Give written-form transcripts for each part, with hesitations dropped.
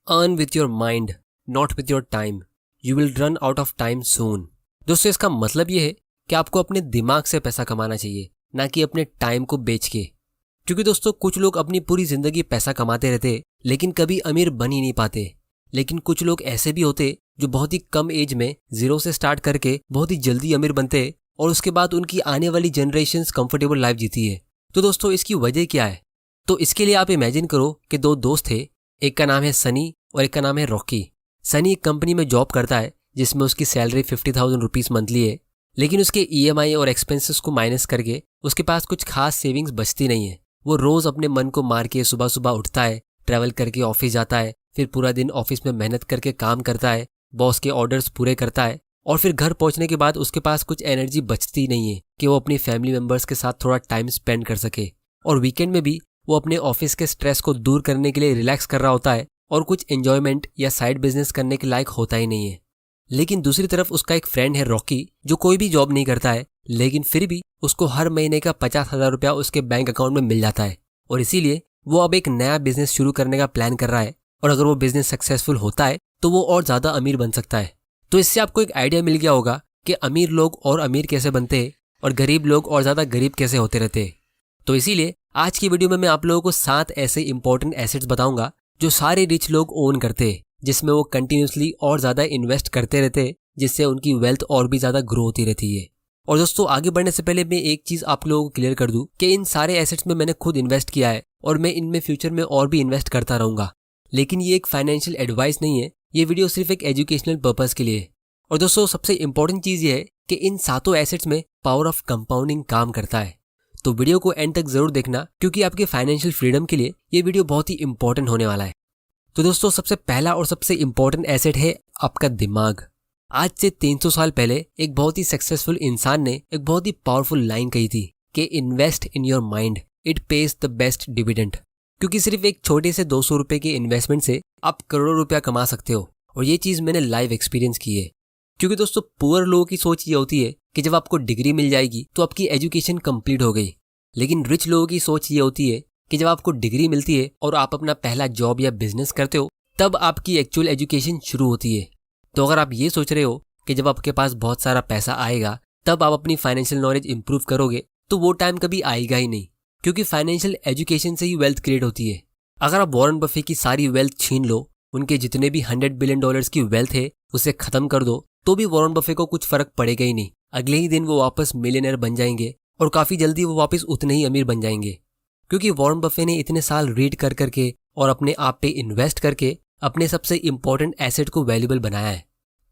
Earn with your mind, not with your time, you will run out of time soon. दोस्तों इसका मतलब ये है कि आपको अपने दिमाग से पैसा कमाना चाहिए, ना कि अपने टाइम को बेच के। क्योंकि दोस्तों कुछ लोग अपनी पूरी जिंदगी पैसा कमाते रहते लेकिन कभी अमीर बन ही नहीं पाते। लेकिन कुछ लोग ऐसे भी होते जो बहुत ही कम एज में जीरो से स्टार्ट करके बहुत ही जल्दी अमीर बनते और उसके बाद उनकी आने वाली जनरेशन्स कंफर्टेबल लाइफ जीती है। तो दोस्तों इसकी वजह क्या है? तो इसके लिए आप इमेजिन करो कि दो दोस्त थे, एक का नाम है सनी और एक का नाम है रॉकी। सनी एक कंपनी में जॉब करता है जिसमें उसकी सैलरी 50,000 रुपीज़ मंथली है, लेकिन उसके EMI और एक्सपेंसेस को माइनस करके उसके पास कुछ खास सेविंग्स बचती नहीं है। वो रोज़ अपने मन को मार के सुबह सुबह उठता है, ट्रैवल करके ऑफिस जाता है, फिर पूरा दिन ऑफिस में मेहनत करके काम करता है, बॉस के ऑर्डर्स पूरे करता है और फिर घर पहुंचने के बाद उसके पास कुछ एनर्जी बचती नहीं है कि वो अपनी फैमिली मेंबर्स के साथ थोड़ा टाइम स्पेंड कर सके। और वीकेंड में भी वो अपने ऑफिस के स्ट्रेस को दूर करने के लिए रिलैक्स कर रहा होता है और कुछ एंजॉयमेंट या साइड बिजनेस करने के लायक होता ही नहीं है। लेकिन दूसरी तरफ उसका एक फ्रेंड है रॉकी, जो कोई भी जॉब नहीं करता है, लेकिन फिर भी उसको हर महीने का 50,000 रुपया उसके बैंक अकाउंट में मिल जाता है और इसीलिए वो अब एक नया बिजनेस शुरू करने का प्लान कर रहा है और अगर वो बिजनेस सक्सेसफुल होता है तो वो और ज़्यादा अमीर बन सकता है। तो इससे आपको एक आइडिया मिल गया होगा कि अमीर लोग और अमीर कैसे बनते हैं और गरीब लोग और ज़्यादा गरीब कैसे होते रहते हैं। तो इसीलिए आज की वीडियो में मैं आप लोगों को 7 ऐसे इंपॉर्टेंट एसेट्स बताऊंगा जो सारे रिच लोग ओन करते हैं, जिसमें वो कंटिन्यूसली और ज़्यादा इन्वेस्ट करते रहते हैं, जिससे उनकी वेल्थ और भी ज़्यादा ग्रो होती रहती है। और दोस्तों आगे बढ़ने से पहले मैं एक चीज़ आप लोगों को क्लियर कर दूं कि इन सारे एसेट्स में मैंने खुद इन्वेस्ट किया है और मैं इनमें फ्यूचर में और भी इन्वेस्ट करता रहूंगा। लेकिन ये एक फाइनेंशियल एडवाइस नहीं है, ये वीडियो सिर्फ एक एजुकेशनल पर्पस के लिए है। और दोस्तों सबसे इंपॉर्टेंट चीज़ ये है कि इन सातों एसेट्स में पावर ऑफ कंपाउंडिंग काम करता है। तो वीडियो को एंड तक जरूर देखना क्योंकि आपके फाइनेंशियल फ्रीडम के लिए ये वीडियो बहुत ही इंपॉर्टेंट होने वाला है। तो दोस्तों सबसे पहला और सबसे इंपॉर्टेंट एसेट है आपका दिमाग। आज से 300 साल पहले एक बहुत ही सक्सेसफुल इंसान ने एक बहुत ही पावरफुल लाइन कही थी कि invest in your mind, it pays the best dividend. क्योंकि सिर्फ एक छोटे से 200 रुपए के इन्वेस्टमेंट से आप करोड़ों रुपया कमा सकते हो और ये चीज़ मैंने लाइव एक्सपीरियंस की है। क्योंकि दोस्तों पुअर लोगों की सोच ये होती है कि जब आपको डिग्री मिल जाएगी तो आपकी एजुकेशन कंप्लीट हो गई, लेकिन रिच लोगों की सोच ये होती है कि जब आपको डिग्री मिलती है और आप अपना पहला जॉब या बिजनेस करते हो तब आपकी एक्चुअल एजुकेशन शुरू होती है। तो अगर आप ये सोच रहे हो कि जब आपके पास बहुत सारा पैसा आएगा तब आप अपनी फाइनेंशियल नॉलेज इंप्रूव करोगे, तो वो टाइम कभी आएगा ही नहीं, क्योंकि फाइनेंशियल एजुकेशन से ही वेल्थ क्रिएट होती है। अगर आप वॉरेन बफे की सारी वेल्थ छीन लो, उनके जितने भी $100 बिलियन की वेल्थ है उसे खत्म कर दो, तो भी वॉरेन बफे को कुछ फर्क पड़ेगा ही नहीं। अगले ही दिन वो वापस मिलियनर बन जाएंगे और काफी जल्दी वो वापस उतने ही अमीर बन जाएंगे, क्योंकि वॉरेन बफे ने इतने साल रीड कर करके और अपने आप पे इन्वेस्ट करके अपने सबसे इंपॉर्टेंट एसेट को वैल्यूएबल बनाया है।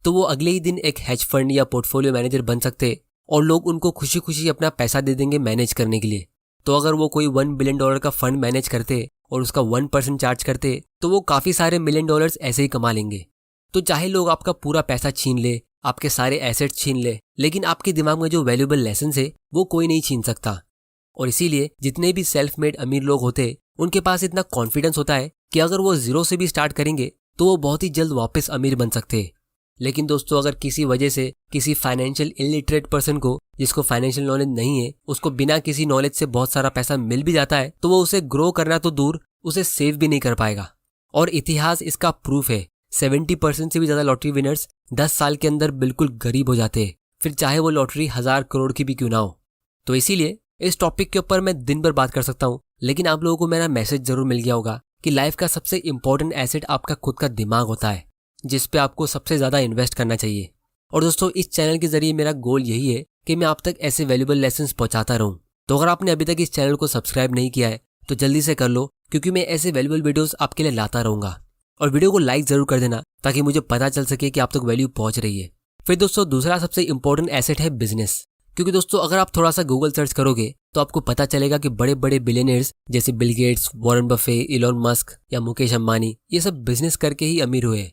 तो वो अगले ही दिन एक हेज फंड या पोर्टफोलियो मैनेजर बन सकते और लोग उनको खुशी खुशी अपना पैसा दे देंगे मैनेज करने के लिए। तो अगर वो कोई $1 बिलियन का फंड मैनेज करते और उसका 1% चार्ज करते तो वो काफी सारे $1 मिलियन ऐसे ही कमा लेंगे। तो चाहे लोग आपका पूरा पैसा छीन ले, आपके सारे एसेट्स छीन ले, लेकिन आपके दिमाग में जो वैल्यूएबल लेसन है वो कोई नहीं छीन सकता। और इसीलिए जितने भी सेल्फ मेड अमीर लोग होते उनके पास इतना कॉन्फिडेंस होता है कि अगर वो जीरो से भी स्टार्ट करेंगे तो वो बहुत ही जल्द वापस अमीर बन सकते हैं। लेकिन दोस्तों अगर किसी वजह से किसी फाइनेंशियल इलिटरेट पर्सन को, जिसको फाइनेंशियल नॉलेज नहीं है, उसको बिना किसी नॉलेज से बहुत सारा पैसा मिल भी जाता है तो वो उसे ग्रो करना तो दूर, उसे सेव भी नहीं कर पाएगा। और इतिहास इसका प्रूफ है, 70% से भी ज्यादा लॉटरी विनर्स 10 साल के अंदर बिल्कुल गरीब हो जाते हैं, फिर चाहे वो लॉटरी 1000 करोड़ की भी क्यों ना हो। तो इसीलिए इस टॉपिक के ऊपर मैं दिन भर बात कर सकता हूँ, लेकिन आप लोगों को मेरा मैसेज जरूर मिल गया होगा कि लाइफ का सबसे इंपॉर्टेंट एसेट आपका खुद का दिमाग होता है, जिस पे आपको सबसे ज्यादा इन्वेस्ट करना चाहिए। और दोस्तों इस चैनल के जरिए मेरा गोल यही है कि मैं आप तक ऐसे वैल्यूएबल लेसन्स पहुंचाता रहूं। तो अगर आपने अभी तक इस चैनल को सब्सक्राइब नहीं किया है तो जल्दी से कर लो, क्योंकि मैं ऐसे वैल्यूएबल वीडियोस आपके लिए लाता रहूंगा। और वीडियो को लाइक जरूर कर देना ताकि मुझे पता चल सके कि आप तक वैल्यू पहुंच रही है। फिर दोस्तों दूसरा सबसे इंपॉर्टेंट एसेट है बिजनेस। क्योंकि दोस्तों अगर आप थोड़ा सा गूगल सर्च करोगे तो आपको पता चलेगा कि बड़े बड़े बिलियनियर्स जैसे Bill Gates, Warren Buffett, Elon Musk या मुकेश अंबानी, ये सब बिजनेस करके ही अमीर हुए।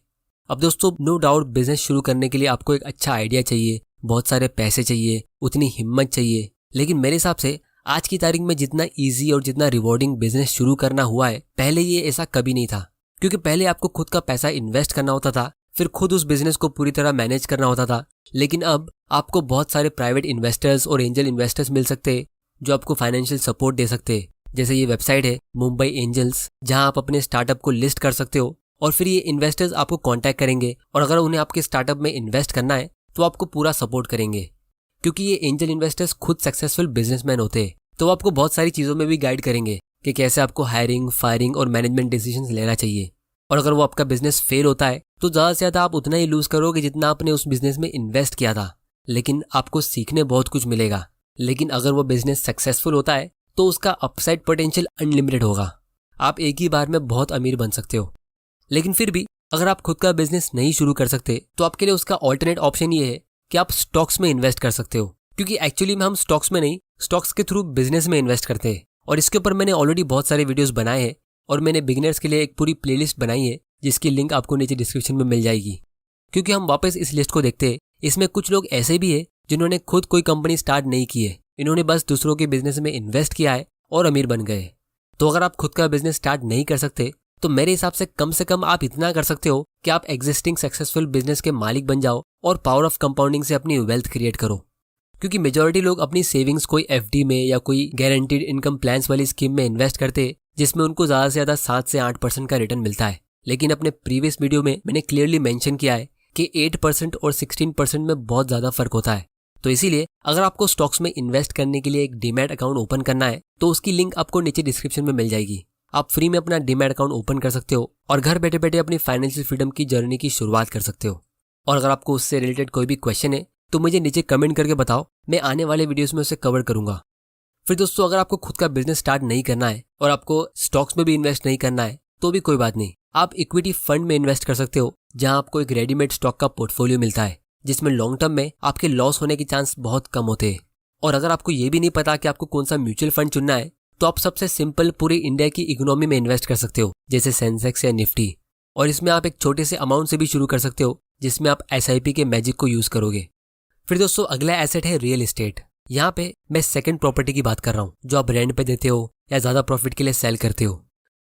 अब दोस्तों नो डाउट बिजनेस शुरू करने के लिए आपको एक अच्छा आइडिया चाहिए, बहुत सारे पैसे चाहिए, उतनी हिम्मत चाहिए। लेकिन मेरे हिसाब से आज की तारीख में जितना इजी और जितना रिवॉर्डिंग बिजनेस शुरू करना हुआ है, पहले ये ऐसा कभी नहीं था। क्योंकि पहले आपको खुद का पैसा इन्वेस्ट करना होता था, फिर खुद उस बिजनेस को पूरी तरह मैनेज करना होता था। लेकिन अब आपको बहुत सारे प्राइवेट इन्वेस्टर्स और एंजल इन्वेस्टर्स मिल सकते हैं जो आपको फाइनेंशियल सपोर्ट दे सकते हैं। जैसे ये वेबसाइट है मुंबई एंजल्स, जहां आप अपने स्टार्टअप को लिस्ट कर सकते हो और फिर ये इन्वेस्टर्स आपको कांटेक्ट करेंगे और अगर उन्हें आपके स्टार्टअप में इन्वेस्ट करना है तो आपको पूरा सपोर्ट करेंगे। क्योंकि ये एंजल इन्वेस्टर्स खुद सक्सेसफुल बिजनेसमैन होते हैं, तो वो आपको बहुत सारी चीज़ों में भी गाइड करेंगे कि कैसे आपको हायरिंग, फायरिंग और मैनेजमेंट डिसीजंस लेना चाहिए। और अगर वो आपका बिजनेस फेल होता है तो ज़्यादा से ज़्यादा आप उतना ही लूज करोगे जितना आपने उस बिजनेस में इन्वेस्ट किया था, लेकिन आपको सीखने बहुत कुछ मिलेगा। लेकिन अगर वो बिजनेस सक्सेसफुल होता है तो उसका अपसाइड पोटेंशियल अनलिमिटेड होगा। आप एक ही बार में बहुत अमीर बन सकते हो। लेकिन फिर भी अगर आप खुद का बिजनेस नहीं शुरू कर सकते तो आपके लिए उसका ऑल्टरनेट ऑप्शन ये है कि आप स्टॉक्स में इन्वेस्ट कर सकते हो। क्योंकि एक्चुअली में हम स्टॉक्स में नहीं, स्टॉक्स के थ्रू बिजनेस में इन्वेस्ट करते हैं। और इसके ऊपर मैंने ऑलरेडी बहुत सारे वीडियोस बनाए हैं और मैंने बिगिनर्स के लिए एक पूरी प्लेलिस्ट बनाई है जिसकी लिंक आपको नीचे डिस्क्रिप्शन में मिल जाएगी। क्योंकि हम वापस इस लिस्ट को देखते हैं, इसमें कुछ लोग ऐसे भी है जिन्होंने खुद कोई कंपनी स्टार्ट नहीं की है, इन्होंने बस दूसरों के बिजनेस में इन्वेस्ट किया है और अमीर बन गए। तो अगर आप खुद का बिजनेस स्टार्ट नहीं कर सकते तो मेरे हिसाब से कम आप इतना कर सकते हो कि आप एग्जिस्टिंग सक्सेसफुल बिजनेस के मालिक बन जाओ और पावर ऑफ कंपाउंडिंग से अपनी वेल्थ क्रिएट करो। क्योंकि मेजॉरिटी लोग अपनी सेविंग्स कोई एफडी में या कोई गारंटीड इनकम प्लान्स वाली स्कीम में इन्वेस्ट करते हैं जिसमें उनको ज़्यादा से ज़्यादा 7 से 8% का रिटर्न मिलता है। लेकिन अपने प्रीवियस वीडियो में मैंने क्लियरली मेंशन किया है कि 8% और 16% में बहुत ज़्यादा फर्क होता है। तो इसीलिए अगर आपको स्टॉक्स में इन्वेस्ट करने के लिए एक डीमैट अकाउंट ओपन करना है तो उसकी लिंक आपको नीचे डिस्क्रिप्शन में मिल जाएगी। आप फ्री में अपना डीमैट अकाउंट ओपन कर सकते हो और घर बैठे बैठे अपनी फाइनेंशियल फ्रीडम की जर्नी की शुरुआत कर सकते हो। और अगर आपको उससे रिलेटेड कोई भी क्वेश्चन है तो मुझे नीचे कमेंट करके बताओ, मैं आने वाले वीडियोस में उसे कवर करूंगा। फिर दोस्तों, अगर आपको खुद का बिजनेस स्टार्ट नहीं करना है और आपको स्टॉक्स में भी इन्वेस्ट नहीं करना है तो भी कोई बात नहीं, आप इक्विटी फंड में इन्वेस्ट कर सकते हो जहां आपको एक रेडीमेड स्टॉक का पोर्टफोलियो मिलता है जिसमें लॉन्ग टर्म में आपके लॉस होने के चांस बहुत कम होते हैं। और अगर आपको ये भी नहीं पता कि आपको कौन सा म्यूचुअल फंड चुनना है तो आप सबसे सिंपल पूरे इंडिया की इकोनॉमी में इन्वेस्ट कर सकते हो जैसे सेंसेक्स या निफ्टी। और इसमें आप एक छोटे से अमाउंट से भी शुरू कर सकते हो जिसमें आप SIP के मैजिक को यूज करोगे। फिर दोस्तों, अगला एसेट है रियल एस्टेट। यहाँ पे मैं सेकंड प्रॉपर्टी की बात कर रहा हूँ जो आप रेंट पे देते हो या ज्यादा प्रॉफिट के लिए सेल करते हो।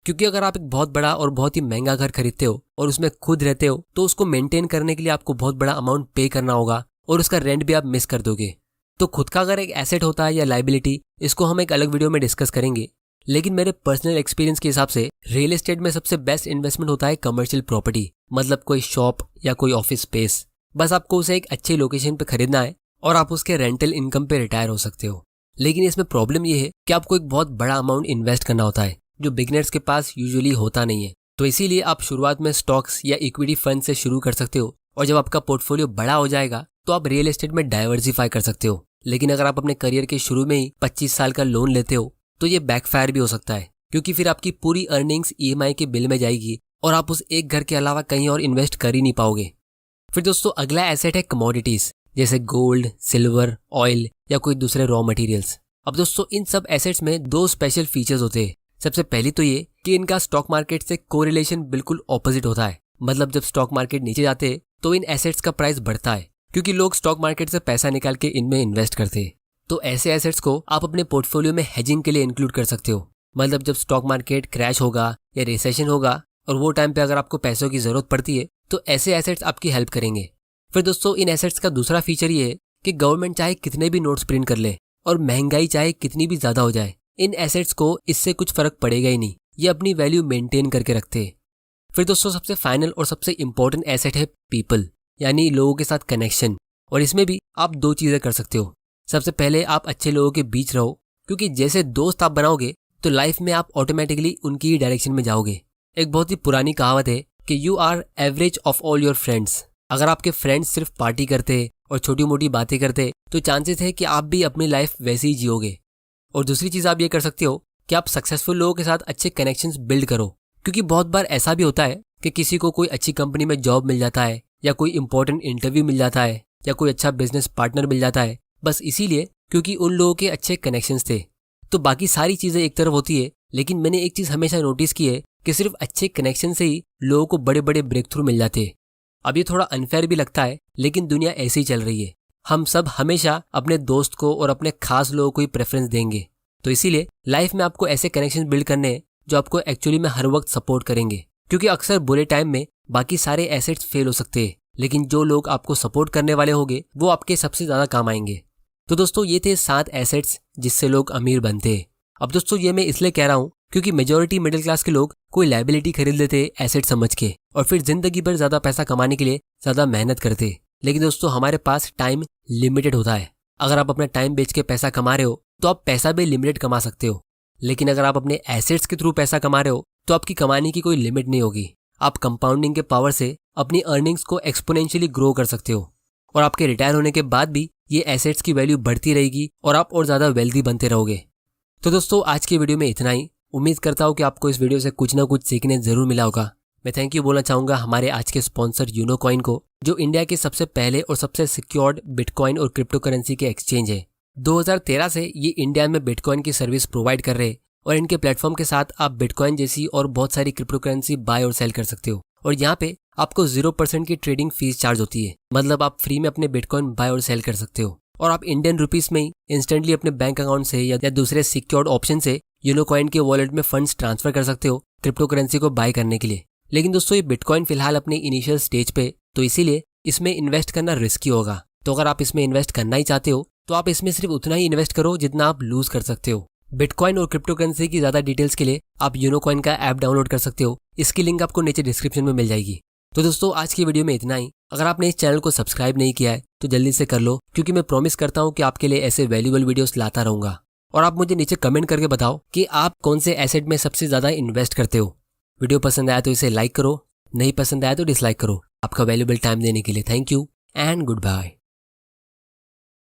क्योंकि अगर आप एक बहुत बड़ा और बहुत ही महंगा घर खरीदते हो और उसमें खुद रहते हो तो उसको मेंटेन करने के लिए आपको बहुत बड़ा अमाउंट पे करना होगा और उसका रेंट भी आप मिस कर दोगे। तो खुद का अगर एक एसेट होता है या लाइबिलिटी, इसको हम एक अलग वीडियो में डिस्कस करेंगे। लेकिन मेरे पर्सनल एक्सपीरियंस के हिसाब से रियल एस्टेट में सबसे बेस्ट इन्वेस्टमेंट होता है कमर्शियल प्रॉपर्टी, मतलब कोई शॉप या कोई ऑफिस स्पेस। बस आपको उसे एक अच्छी लोकेशन पे खरीदना है और आप उसके रेंटल इनकम पे रिटायर हो सकते हो। लेकिन इसमें प्रॉब्लम ये है कि आपको एक बहुत बड़ा अमाउंट इन्वेस्ट करना होता है जो बिगिनर्स के पास यूजुअली होता नहीं है। तो इसीलिए आप शुरुआत में स्टॉक्स या इक्विटी फंड से शुरू कर सकते हो और जब आपका पोर्टफोलियो बड़ा हो जाएगा तो आप रियल एस्टेट में डाइवर्सिफाई कर सकते हो। लेकिन अगर आप अपने करियर के शुरू में ही 25 साल का लोन लेते हो तो ये बैकफायर भी हो सकता है, क्योंकि फिर आपकी पूरी अर्निंग्स EMI के बिल में जाएगी और आप उस एक घर के अलावा कहीं और इन्वेस्ट कर ही नहीं पाओगे। फिर दोस्तों, अगला एसेट है कमोडिटीज जैसे गोल्ड, सिल्वर, ऑयल या कोई दूसरे रॉ मटेरियल्स। अब दोस्तों, इन सब एसेट्स में 2 स्पेशल फीचर्स होते हैं। सबसे पहली तो ये कि इनका स्टॉक मार्केट से कोरिलेशन बिल्कुल ऑपोजिट होता है। मतलब जब स्टॉक मार्केट नीचे जाते हैं तो इन एसेट्स का प्राइस बढ़ता है क्योंकि लोग स्टॉक मार्केट से पैसा निकाल के इनमें इन्वेस्ट करते हैं। तो ऐसे एसेट्स को आप अपने पोर्टफोलियो में हेजिंग के लिए इंक्लूड कर सकते हो। मतलब जब स्टॉक मार्केट क्रैश होगा या रिसेशन होगा और वो टाइम पे अगर आपको पैसों की जरूरत पड़ती है तो ऐसे एसेट्स आपकी हेल्प करेंगे। फिर दोस्तों, इन एसेट्स का दूसरा फीचर ये है कि गवर्नमेंट चाहे कितने भी नोट्स प्रिंट कर ले और महंगाई चाहे कितनी भी ज्यादा हो जाए, इन एसेट्स को इससे कुछ फर्क पड़ेगा ही नहीं। ये अपनी वैल्यू मेंटेन करके रखते हैं। फिर दोस्तों, सबसे फाइनल और सबसे इंपॉर्टेंट एसेट है पीपल, यानी लोगों के साथ कनेक्शन। और इसमें भी आप 2 चीजें कर सकते हो। सबसे पहले आप अच्छे लोगों के बीच रहो, क्योंकि जैसे दोस्त आप बनाओगे तो लाइफ में आप ऑटोमेटिकली उनकी ही डायरेक्शन में जाओगे। एक बहुत ही पुरानी कहावत है कि you are average of all your friends. अगर आपके फ्रेंड्स सिर्फ पार्टी करते और छोटी मोटी बातें करते तो चांसेस है कि आप भी अपनी लाइफ वैसे ही जियोगे। और दूसरी चीज आप ये कर सकते हो कि आप सक्सेसफुल लोगों के साथ अच्छे कनेक्शंस बिल्ड करो, क्योंकि बहुत बार ऐसा भी होता है कि किसी को कोई अच्छी कंपनी में जॉब मिल जाता है या कोई इंपॉर्टेंट इंटरव्यू मिल जाता है या कोई अच्छा बिजनेस पार्टनर मिल जाता है, बस इसीलिए क्योंकि उन लोगों के अच्छे कनेक्शंस थे। तो बाकी सारी चीजें एक तरफ होती है, लेकिन मैंने एक चीज हमेशा नोटिस की है कि सिर्फ अच्छे कनेक्शन से ही लोगों को बड़े बड़े ब्रेक थ्रू मिल जाते हैं। अब ये थोड़ा अनफेयर भी लगता है, लेकिन दुनिया ऐसी ही चल रही है। हम सब हमेशा अपने दोस्त को और अपने खास लोगों को ही प्रेफरेंस देंगे। तो इसीलिए लाइफ में आपको ऐसे कनेक्शन बिल्ड करने हैं जो आपको एक्चुअली में हर वक्त सपोर्ट करेंगे, क्योंकि अक्सर बुरे टाइम में बाकी सारे एसेट्स फेल हो सकते हैं, लेकिन जो लोग आपको सपोर्ट करने वाले होंगे वो आपके सबसे ज्यादा काम आएंगे। तो दोस्तों, ये थे 7 एसेट्स जिससे लोग अमीर बनते हैं। अब दोस्तों, ये मैं इसलिए कह रहा हूँ क्योंकि मेजॉरिटी मिडिल क्लास के लोग कोई लायबिलिटी खरीद लेते एसेट समझ के और फिर जिंदगी भर ज्यादा पैसा कमाने के लिए ज्यादा मेहनत करते। लेकिन दोस्तों हमारे पास टाइम लिमिटेड होता है। अगर आप अपना टाइम बेच के पैसा कमा रहे हो तो आप पैसा भी लिमिटेड कमा सकते हो, लेकिन अगर आप अपने एसेट्स के थ्रू पैसा कमा रहे हो तो आपकी कमाने की कोई लिमिट नहीं होगी। आप कंपाउंडिंग के पावर से अपनी अर्निंग्स को एक्सपोनेंशियली ग्रो कर सकते हो और आपके रिटायर होने के बाद भी ये एसेट्स की वैल्यू बढ़ती रहेगी और आप और ज्यादा वेल्दी बनते रहोगे। तो दोस्तों आज की वीडियो में इतना ही। उम्मीद करता हूँ कि आपको इस वीडियो से कुछ ना कुछ सीखने जरूर मिला होगा। मैं थैंक यू बोलना चाहूंगा हमारे आज के स्पॉन्सर यूनोकॉइन को, जो इंडिया के सबसे पहले और सबसे सिक्योर्ड बिटकॉइन और क्रिप्टो करेंसी के एक्सचेंज है। 2013 से ये इंडिया में बिटकॉइन की सर्विस प्रोवाइड कर रहे और इनके प्लेटफॉर्म के साथ आप बिटकॉइन जैसी और बहुत सारी क्रिप्टो करेंसी बाय और सेल कर सकते हो और यहाँ पे आपको 0% की ट्रेडिंग फीस चार्ज होती है। मतलब आप फ्री में अपने बिटकॉइन बाय और सेल कर सकते हो और आप इंडियन रुपीस में ही इंस्टेंटली अपने बैंक अकाउंट से या दूसरे सिक्योर्ड ऑप्शन से यूनोकॉइन के वॉलेट में फंड्स ट्रांसफर कर सकते हो क्रिप्टो करेंसी को बाय करने के लिए। लेकिन दोस्तों ये बिटकॉइन फिलहाल अपने इनिशियल स्टेज पे, तो इसीलिए इसमें इन्वेस्ट करना रिस्की होगा। तो अगर आप इसमें इन्वेस्ट करना ही चाहते हो तो आप इसमें सिर्फ उतना ही इन्वेस्ट करो जितना आप लूज कर सकते हो। बिटकॉइन और क्रिप्टो करेंसी की ज्यादा डिटेल्स के लिए आप यूनोकॉइन का ऐप डाउनलोड कर सकते हो। इसकी लिंक आपको नीचे डिस्क्रिप्शन में मिल जाएगी। तो दोस्तों आज की वीडियो में इतना ही। अगर आपने इस चैनल को सब्सक्राइब नहीं किया है तो जल्दी से कर लो, क्योंकि मैं प्रॉमिस करता हूँ कि आपके लिए ऐसे वैल्यूएबल वीडियोस लाता रहूंगा। और आप मुझे नीचे कमेंट करके बताओ कि आप कौन से एसेट में सबसे ज्यादा इन्वेस्ट करते हो। वीडियो पसंद आया तो इसे लाइक करो, नहीं पसंद आया तो डिसलाइक करो। आपका वैल्यूएबल टाइम देने के लिए thank you and good bye.